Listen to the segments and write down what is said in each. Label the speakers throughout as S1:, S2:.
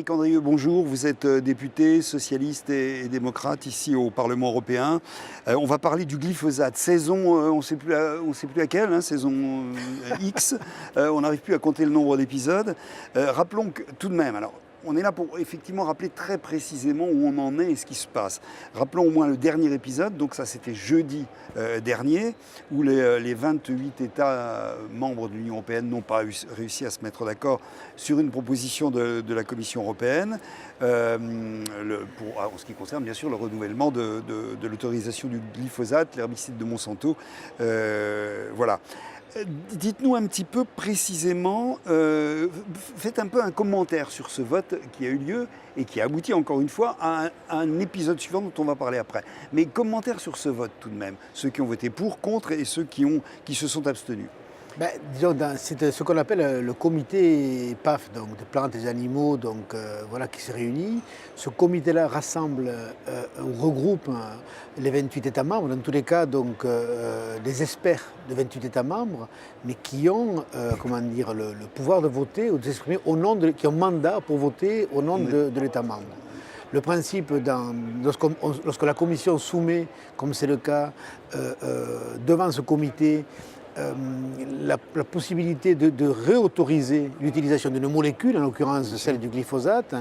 S1: Éric Andrieux, bonjour. Vous êtes député socialiste et démocrate ici au Parlement européen. On va parler du glyphosate. Saison, on ne sait plus laquelle, hein, saison X. On n'arrive plus à compter le nombre d'épisodes. Rappelons que tout de même, alors, on est là pour effectivement rappeler très précisément où on en est et ce qui se passe. Rappelons au moins le dernier épisode, donc ça c'était jeudi dernier, où les 28 États membres de l'Union européenne n'ont pas réussi à se mettre d'accord sur une proposition de la Commission européenne en ce qui concerne bien sûr le renouvellement de l'autorisation du glyphosate, l'herbicide de Monsanto. Voilà. Dites-nous un petit peu précisément, faites un peu un commentaire sur ce vote qui a eu lieu et qui a abouti encore une fois à un épisode suivant dont on va parler après. Mais commentaire sur ce vote tout de même, ceux qui ont voté pour, contre et ceux qui se sont abstenus.
S2: Disons, c'est ce qu'on appelle le comité PAF, donc de plantes et animaux, voilà, qui se réunit. Ce comité-là rassemble, regroupe les 28 États membres, dans tous les cas, donc des experts de 28 États membres, mais qui ont, le pouvoir de voter ou de s'exprimer au nom qui ont mandat pour voter au nom de l'État membre. Le principe, lorsque la Commission soumet, comme c'est le cas, devant ce comité, la possibilité de réautoriser l'utilisation d'une molécule, en l'occurrence celle du glyphosate,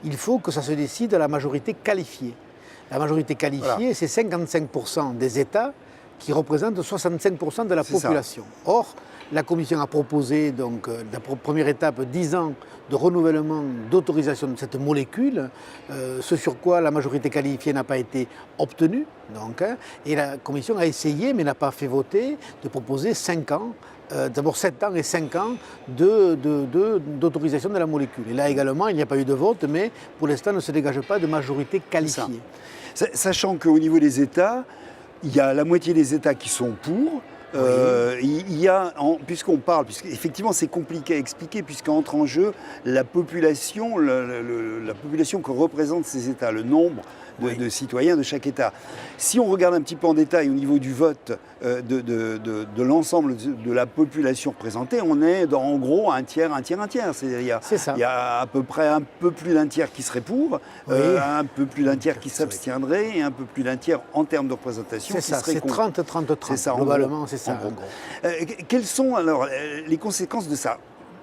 S2: il faut que ça se décide à la majorité qualifiée. La majorité qualifiée, voilà. C'est 55% des États qui représentent 65% de la population. Or, la Commission a proposé, donc, la première étape, 10 ans de renouvellement d'autorisation de cette molécule, ce sur quoi la majorité qualifiée n'a pas été obtenue. Et la Commission a essayé, mais n'a pas fait voter, de proposer 5 ans, d'abord 7 ans et 5 ans d'autorisation de la molécule. Et là également, il n'y a pas eu de vote, mais pour l'instant, ne se dégage pas de majorité qualifiée.
S1: Sachant qu'au niveau des États, il y a la moitié des États qui sont pour. Il y a, puisqu'effectivement c'est compliqué à expliquer, puisqu'entre en jeu la population, la population que représentent ces États, le nombre de citoyens de chaque État. Si on regarde un petit peu en détail au niveau du vote de l'ensemble de la population représentée, on est en gros un tiers. C'est-à-dire il y a à peu près un peu plus d'un tiers qui serait pour, un peu plus d'un tiers qui s'abstiendrait et un peu plus d'un tiers en termes de représentation qui serait contre.
S2: C'est 30-30-30. C'est ça, globalement, c'est ça.
S1: Quelles sont alors les conséquences de ça?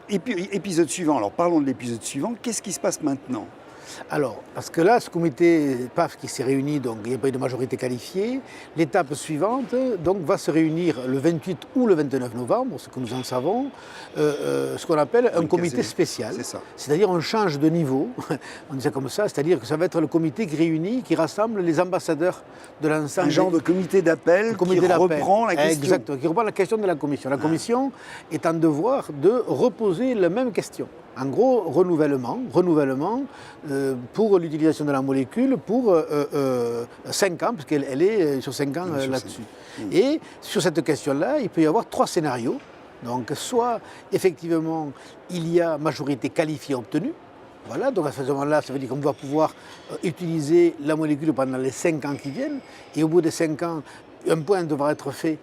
S1: Épisode suivant, alors parlons de l'épisode suivant, qu'est-ce qui se passe maintenant?
S2: Alors, parce que là, ce comité PAF qui s'est réuni, donc il n'y a pas eu de majorité qualifiée, l'étape suivante donc, va se réunir le 28 ou le 29 novembre, ce que nous en savons, ce qu'on appelle un comité spécial. C'est-à-dire on change de niveau, on dit ça comme ça, c'est-à-dire que ça va être le comité qui réunit, qui rassemble les ambassadeurs de l'ensemble.
S1: Un genre de comité d'appel qui reprend la question.
S2: Exactement, qui reprend la question de la Commission. La Commission est en devoir de reposer la même question. En gros, renouvellement pour l'utilisation de la molécule pour 5 ans, parce qu'elle est sur 5 ans là-dessus. Et sur cette question-là, il peut y avoir 3 scénarios. Donc, soit effectivement, il y a majorité qualifiée obtenue. Voilà, donc à ce moment-là, ça veut dire qu'on va pouvoir utiliser la molécule pendant les 5 ans qui viennent. Et au bout des 5 ans, un point devra être fait.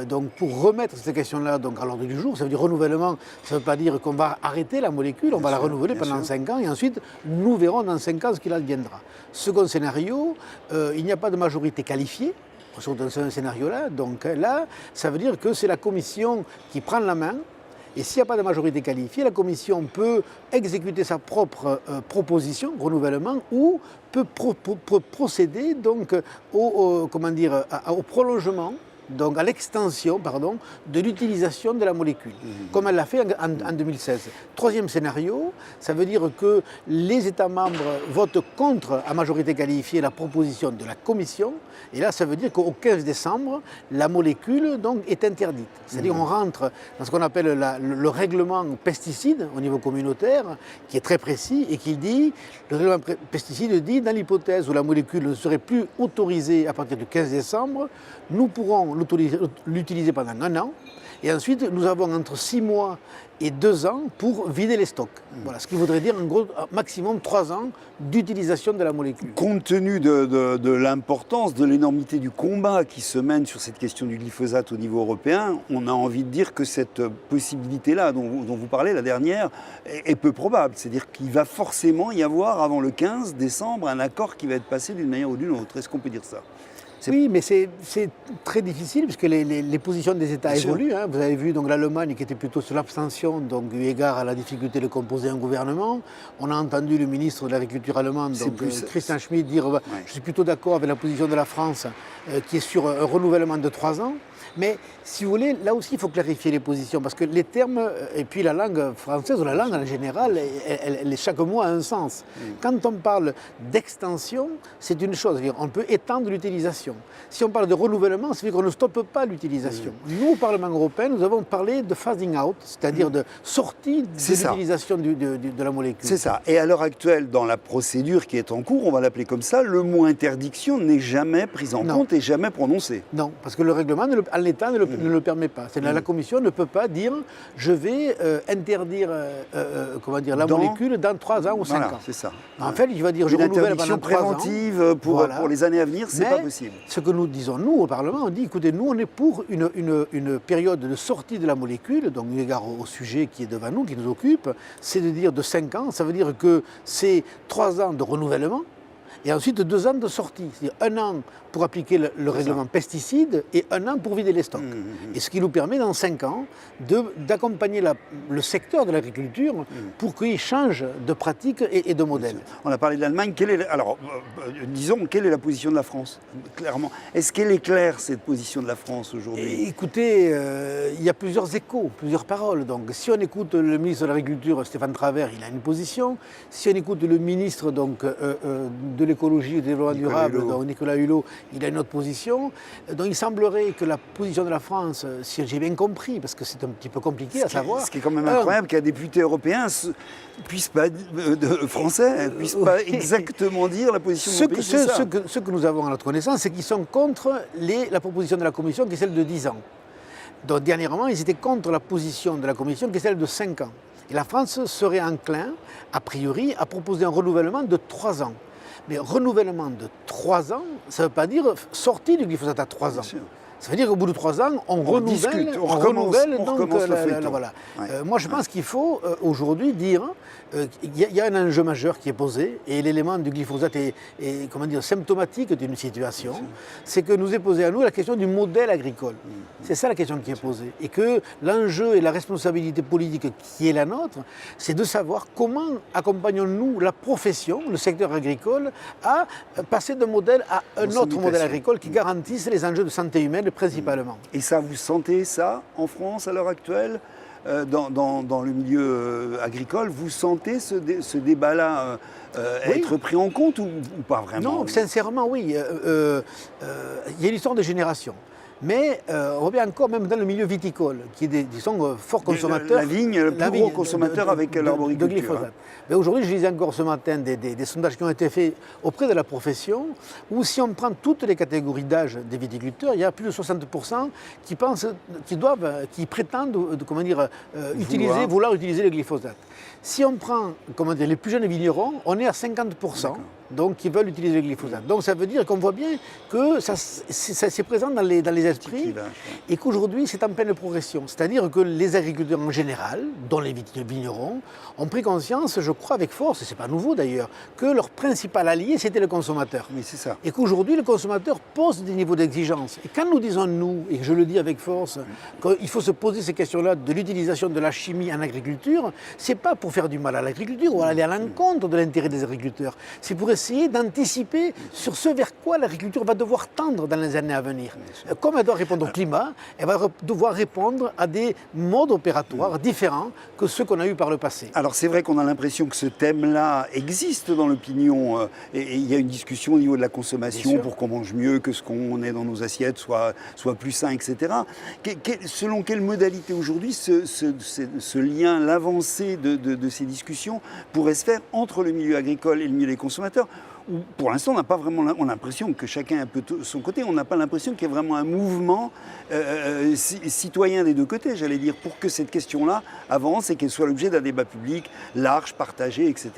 S2: Donc pour remettre cette question-là à l'ordre du jour, ça veut dire renouvellement, ça ne veut pas dire qu'on va arrêter la molécule, on va la renouveler pendant 5 ans et ensuite nous verrons dans 5 ans ce qu'il adviendra. Second scénario, il n'y a pas de majorité qualifiée sur ce scénario-là, donc là, ça veut dire que c'est la Commission qui prend la main. Et s'il n'y a pas de majorité qualifiée, la Commission peut exécuter sa propre proposition, renouvellement, ou peut procéder donc au prolongement, donc à l'extension de l'utilisation de la molécule, comme elle l'a fait en 2016. Troisième scénario, ça veut dire que les États membres votent contre à majorité qualifiée la proposition de la Commission, et là ça veut dire qu'au 15 décembre, la molécule donc, est interdite. C'est-à-dire on rentre dans ce qu'on appelle le règlement pesticide au niveau communautaire, qui est très précis, et qui dit, le règlement pesticide dit, dans l'hypothèse où la molécule ne serait plus autorisée à partir du 15 décembre, nous pourrons l'utiliser pendant 1 an, Et ensuite, nous avons entre 6 mois et 2 ans pour vider les stocks. Voilà, ce qui voudrait dire en gros maximum 3 ans d'utilisation de la molécule.
S1: Compte tenu de l'importance, de l'énormité du combat qui se mène sur cette question du glyphosate au niveau européen, on a envie de dire que cette possibilité-là dont vous parlez, la dernière, est peu probable. C'est-à-dire qu'il va forcément y avoir avant le 15 décembre un accord qui va être passé d'une manière ou d'une autre. Est-ce qu'on peut dire ça ?
S2: Oui, mais c'est très difficile puisque les positions des États évoluent. Hein. Vous avez vu donc l'Allemagne qui était plutôt sur l'abstention, donc eu égard à la difficulté de composer un gouvernement. On a entendu le ministre de l'Agriculture allemand, donc Christian Schmidt, dire je suis plutôt d'accord avec la position de la France qui est sur un renouvellement de 3 ans. Mais si vous voulez, là aussi, il faut clarifier les positions parce que les termes, et puis la langue française ou la langue en général, chaque mot a un sens. Quand on parle d'extension, c'est une chose, c'est-à-dire on peut étendre l'utilisation. Si on parle de renouvellement, ça veut dire qu'on ne stoppe pas l'utilisation. Nous, au Parlement européen, nous avons parlé de phasing out, c'est-à-dire de sortie de l'utilisation de la molécule.
S1: C'est ça. Et à l'heure actuelle, dans la procédure qui est en cours, on va l'appeler comme ça, le mot interdiction n'est jamais pris en compte et jamais prononcé.
S2: Non, parce que le règlement, à l'État, ne le permet pas. La Commission ne peut pas dire je vais interdire la molécule dans 3 ans ou 5 ans.
S1: C'est ça.
S2: En fait, il va dire je renouvelle pendant 3 ans.
S1: Préventive pour les années à venir, c'est pas possible.
S2: Ce que nous disons, nous, au Parlement, on dit écoutez, nous, on est pour une période de sortie de la molécule, donc eu égard au sujet qui est devant nous, qui nous occupe, c'est de dire de 5 ans, ça veut dire que c'est 3 ans de renouvellement. Et ensuite 2 ans de sortie, c'est-à-dire 1 an pour appliquer le règlement pesticides et 1 an pour vider les stocks. Et ce qui nous permet dans 5 ans d'accompagner le secteur de l'agriculture pour qu'il change de pratique et de modèle.
S1: On a parlé de l'Allemagne. Disons, quelle est la position de la France, clairement? Est-ce qu'elle est claire, cette position de la France aujourd'hui?
S2: Écoutez, il y a plusieurs échos, plusieurs paroles. Donc, si on écoute le ministre de l'Agriculture, Stéphane Travert, il a une position. Si on écoute le ministre de l'écologie et du développement durable, donc Nicolas Hulot, il a une autre position. Donc il semblerait que la position de la France, si j'ai bien compris, parce que c'est un petit peu compliqué à savoir...
S1: Ce qui est quand même incroyable qu'un député européen puisse pas exactement dire la position de mon pays.
S2: Ce que nous avons à notre connaissance, c'est qu'ils sont contre la proposition de la Commission qui est celle de 10 ans. Donc dernièrement, ils étaient contre la position de la Commission qui est celle de 5 ans. Et la France serait enclin, a priori, à proposer un renouvellement de 3 ans. Mais renouvellement de 3 ans, ça ne veut pas dire sortie du glyphosate à 3 ans. Ça veut dire qu'au bout de 3 ans, on renouvelle. Voilà. Moi, je pense qu'il faut aujourd'hui dire qu'il y a un enjeu majeur qui est posé et l'élément du glyphosate est symptomatique d'une situation. C'est que nous est posé à nous la question du modèle agricole. C'est ça la question qui est posée. Et que l'enjeu et la responsabilité politique qui est la nôtre, c'est de savoir comment accompagnons-nous la profession, le secteur agricole, à passer d'un modèle à un autre modèle agricole qui garantisse les enjeux de santé humaine principalement.
S1: Et ça, vous sentez ça en France à l'heure actuelle, dans le milieu agricole? Vous sentez ce débat-là être pris en compte ou pas vraiment?
S2: Non, sincèrement, oui. Il y a une histoire de génération. Mais on voit bien encore, même dans le milieu viticole, qui est fort consommateur.
S1: La vigne, le plus gros consommateur avec l'arboriculture.
S2: De glyphosate. Mais aujourd'hui, je lisais encore ce matin des sondages qui ont été faits auprès de la profession, où si on prend toutes les catégories d'âge des viticulteurs, il y a plus de 60% qui prétendent vouloir utiliser le glyphosate. Si on prend les plus jeunes vignerons, on est à 50%. Donc, qui veulent utiliser le glyphosate. Donc, ça veut dire qu'on voit bien que ça c'est présent dans les esprits et qu'aujourd'hui, c'est en pleine progression. C'est-à-dire que les agriculteurs en général, dont les vignerons, ont pris conscience, je crois avec force, et ce n'est pas nouveau d'ailleurs, que leur principal allié, c'était le consommateur.
S1: Oui, c'est ça.
S2: Et qu'aujourd'hui, le consommateur pose des niveaux d'exigence. Et quand nous disons, nous, et je le dis avec force, qu'il faut se poser ces questions-là de l'utilisation de la chimie en agriculture, ce n'est pas pour faire du mal à l'agriculture ou aller à l'encontre de l'intérêt des agriculteurs. C'est pour essayer d'anticiper sur ce vers quoi l'agriculture va devoir tendre dans les années à venir. Comme elle doit répondre au climat, elle va devoir répondre à des modes opératoires différents que ceux qu'on a eus par le passé.
S1: Alors c'est vrai qu'on a l'impression que ce thème-là existe dans l'opinion et il y a une discussion au niveau de la consommation pour qu'on mange mieux, que ce qu'on ait dans nos assiettes soit plus sain, etc. Selon quelle modalité aujourd'hui ce lien, l'avancée de ces discussions pourrait se faire entre le milieu agricole et le milieu des consommateurs? où pour l'instant, on n'a pas vraiment on a l'impression que chacun est un peu de son côté. On n'a pas l'impression qu'il y ait vraiment un mouvement citoyen des deux côtés, j'allais dire, pour que cette question-là avance et qu'elle soit l'objet d'un débat public large, partagé, etc.,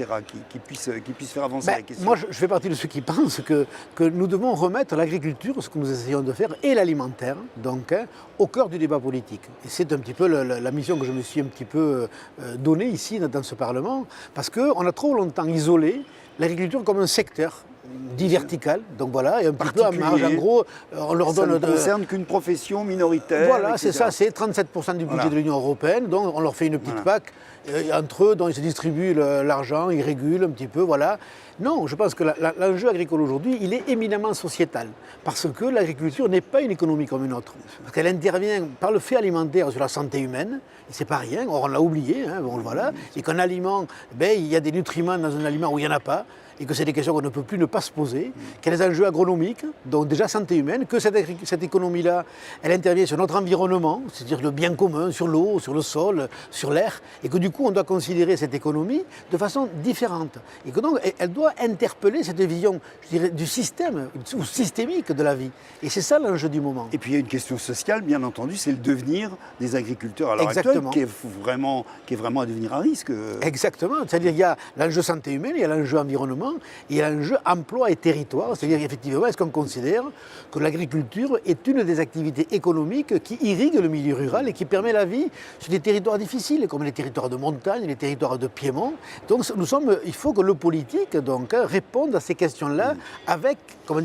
S1: qui puisse faire avancer la question.
S2: Moi, je fais partie de ceux qui pensent que nous devons remettre l'agriculture, ce que nous essayons de faire, et l'alimentaire, donc, au cœur du débat politique. Et c'est un petit peu la mission que je me suis un petit peu donnée ici, dans ce Parlement, parce qu'on a trop longtemps isolé l'agriculture comme un secteur dit vertical, donc voilà, et un petit peu à marge, en gros, on leur donne...
S1: Ça ne concerne qu'une profession minoritaire,
S2: voilà,
S1: etc.
S2: c'est ça, c'est 37% du budget de l'Union européenne, donc on leur fait une petite PAC, entre eux, dont ils se distribuent l'argent, ils régulent un petit peu, voilà. Non, je pense que l'enjeu agricole aujourd'hui, il est éminemment sociétal, parce que l'agriculture n'est pas une économie comme une autre, parce qu'elle intervient par le fait alimentaire sur la santé humaine, et c'est pas rien, or on l'a oublié, hein, bon, voilà, et qu'un aliment, il y a des nutriments dans un aliment où il n'y en a pas, et que c'est des questions qu'on ne peut plus ne pas se poser, qu'il y a des enjeux agronomiques, donc déjà santé humaine, que cette économie-là, elle intervient sur notre environnement, c'est-à-dire le bien commun, sur l'eau, sur le sol, sur l'air, et que du coup on doit considérer cette économie de façon différente. Et que donc elle doit interpeller cette vision, je dirais, du système, ou systémique de la vie. Et c'est ça l'enjeu du moment.
S1: Et puis il y a une question sociale, bien entendu, c'est le devenir des agriculteurs à l'heure actuelle, qui est vraiment un devenir à risque.
S2: Exactement, c'est-à-dire qu'il y a l'enjeu santé humaine, il y a l'enjeu environnement, il y a l'enjeu emploi et territoire, c'est-à-dire effectivement, est-ce qu'on considère que l'agriculture est une des activités économiques qui irrigue le milieu rural et qui permet la vie sur des territoires difficiles, comme les territoires de montagne, les territoires de piémont. Donc il faut que le politique réponde à ces questions-là avec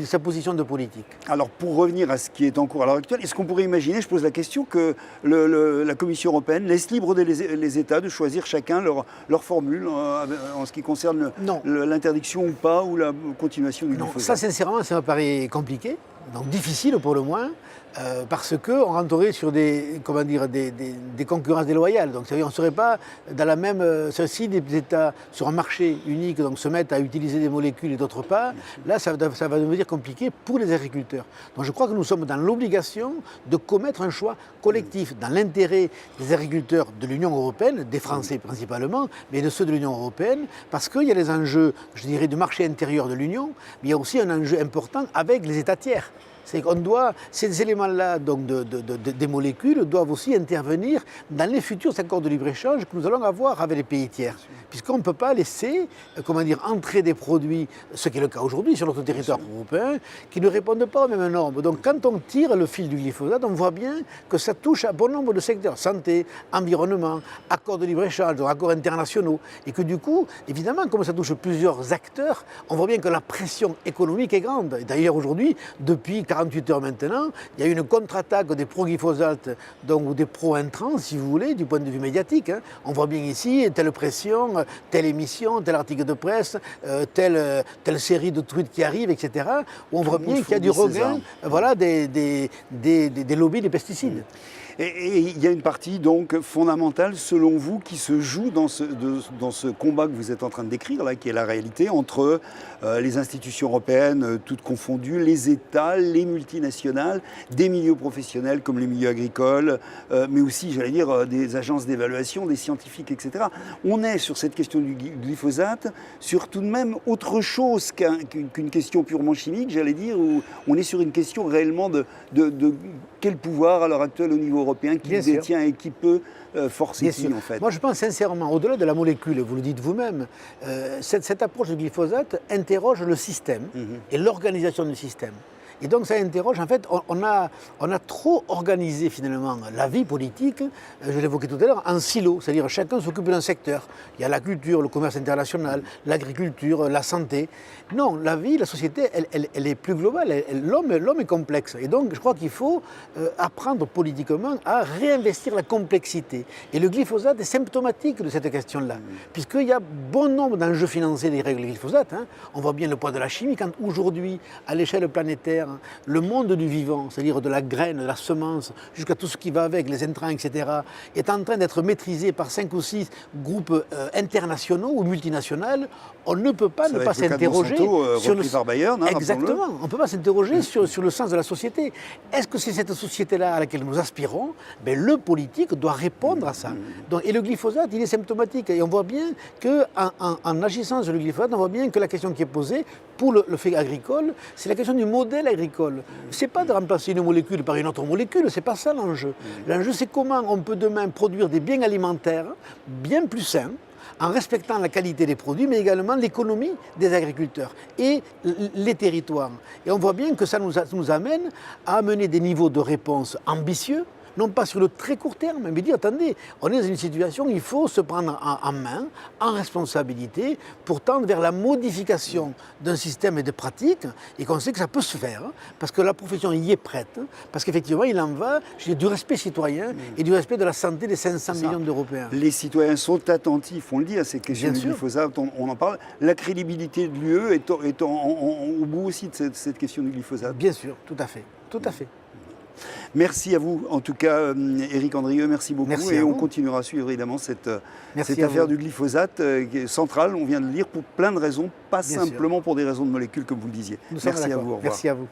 S2: sa position de politique.
S1: Alors pour revenir à ce qui est en cours à l'heure actuelle, est-ce qu'on pourrait imaginer, je pose la question, que la Commission européenne laisse libre les États de choisir chacun leur formule en ce qui concerne l'interdiction ou pas, ou la continuation du glyphosate?
S2: Ça, sincèrement, ça me paraît compliqué, donc difficile pour le moins, parce qu'on rentrerait sur des concurrences déloyales. Donc, on ne serait pas dans la même... si des États sur un marché unique donc, se mettent à utiliser des molécules et d'autres pas, là, ça va devenir compliqué pour les agriculteurs. Donc, je crois que nous sommes dans l'obligation de commettre un choix collectif, dans l'intérêt des agriculteurs de l'Union européenne, des Français principalement, mais de ceux de l'Union européenne, parce qu'il y a les enjeux, je dirais, du marché intérieur de l'Union, mais il y a aussi un enjeu important avec les États tiers. C'est qu'on doit, ces éléments-là donc des molécules doivent aussi intervenir dans les futurs accords de libre-échange que nous allons avoir avec les pays tiers. Puisqu'on ne peut pas laisser entrer des produits, ce qui est le cas aujourd'hui sur notre territoire européen, qui ne répondent pas aux mêmes normes. Donc quand on tire le fil du glyphosate, on voit bien que ça touche à bon nombre de secteurs, santé, environnement, accords de libre-échange, accords internationaux. Et que du coup, évidemment, comme ça touche plusieurs acteurs, on voit bien que la pression économique est grande. Et d'ailleurs aujourd'hui, depuis 48 heures maintenant, il y a une contre-attaque des pro-glyphosate, ou des pro-intrants, si vous voulez, du point de vue médiatique. Hein. On voit bien ici telle pression, telle émission, tel article de presse, telle série de tweets qui arrivent, etc. Où on voit bien qu'il y a du regain des lobbies des pesticides.
S1: Et il y a une partie donc fondamentale, selon vous, qui se joue dans ce combat que vous êtes en train de décrire, là, qui est la réalité entre les institutions européennes, toutes confondues, les États, les multinationales, des milieux professionnels comme les milieux agricoles, mais aussi, j'allais dire, des agences d'évaluation, des scientifiques, etc. On est sur cette question du glyphosate, sur tout de même autre chose qu'une question purement chimique, j'allais dire, où on est sur une question réellement de quel pouvoir à l'heure actuelle au niveau européen qui détient et qui peut forcer qui, en fait.
S2: Moi, je pense sincèrement, au-delà de la molécule, vous le dites vous-même, cette approche du glyphosate interroge le système et l'organisation du système. Et donc ça interroge, en fait, on a trop organisé finalement la vie politique, je l'évoquais tout à l'heure, en silo, c'est-à-dire chacun s'occupe d'un secteur. Il y a la culture, le commerce international, l'agriculture, la santé. Non, la vie, la société, elle est plus globale, l'homme est complexe. Et donc je crois qu'il faut apprendre politiquement à réinvestir la complexité. Et le glyphosate est symptomatique de cette question-là, puisqu'il y a bon nombre d'enjeux financiers des règles glyphosate. Hein. On voit bien le poids de la chimie, quand aujourd'hui, à l'échelle planétaire, le monde du vivant, c'est-à-dire de la graine, de la semence, jusqu'à tout ce qui va avec, les intrants, etc., est en train d'être maîtrisé par 5 ou 6 groupes internationaux ou multinationaux, on ne peut pas ne pas s'interroger sur le
S1: par Bayern, hein,
S2: exactement. On ne peut pas s'interroger sur le sens de la société. Est-ce que c'est cette société-là à laquelle nous aspirons? Le politique doit répondre à ça. Donc, et le glyphosate, il est symptomatique. Et on voit bien qu'en agissant sur le glyphosate, on voit bien que la question qui est posée pour le fait agricole, c'est la question du modèle agricole. Ce n'est pas de remplacer une molécule par une autre molécule, ce n'est pas ça l'enjeu. L'enjeu, c'est comment on peut demain produire des biens alimentaires bien plus sains, en respectant la qualité des produits, mais également l'économie des agriculteurs et les territoires. Et on voit bien que ça nous amène à amener des niveaux de réponse ambitieux, non pas sur le très court terme, mais dire, attendez, on est dans une situation où il faut se prendre en main, en responsabilité, pour tendre vers la modification d'un système et de pratiques, et qu'on sait que ça peut se faire, parce que la profession y est prête, parce qu'effectivement, il en va du respect citoyen et du respect de la santé des 500 millions d'Européens.
S1: Les citoyens sont attentifs, on le dit, à ces questions du glyphosate, on en parle. La crédibilité de l'UE est au bout aussi de cette question du glyphosate.
S2: Bien sûr, tout à fait, tout à fait.
S1: Merci à vous, en tout cas, Éric Andrieux, merci beaucoup.
S2: Merci
S1: et on continuera à suivre évidemment cette affaire du glyphosate qui est centrale, on vient de le lire, pour plein de raisons, pas simplement pour des raisons de molécules, comme vous le disiez. Merci à vous, au revoir.
S2: Merci à vous.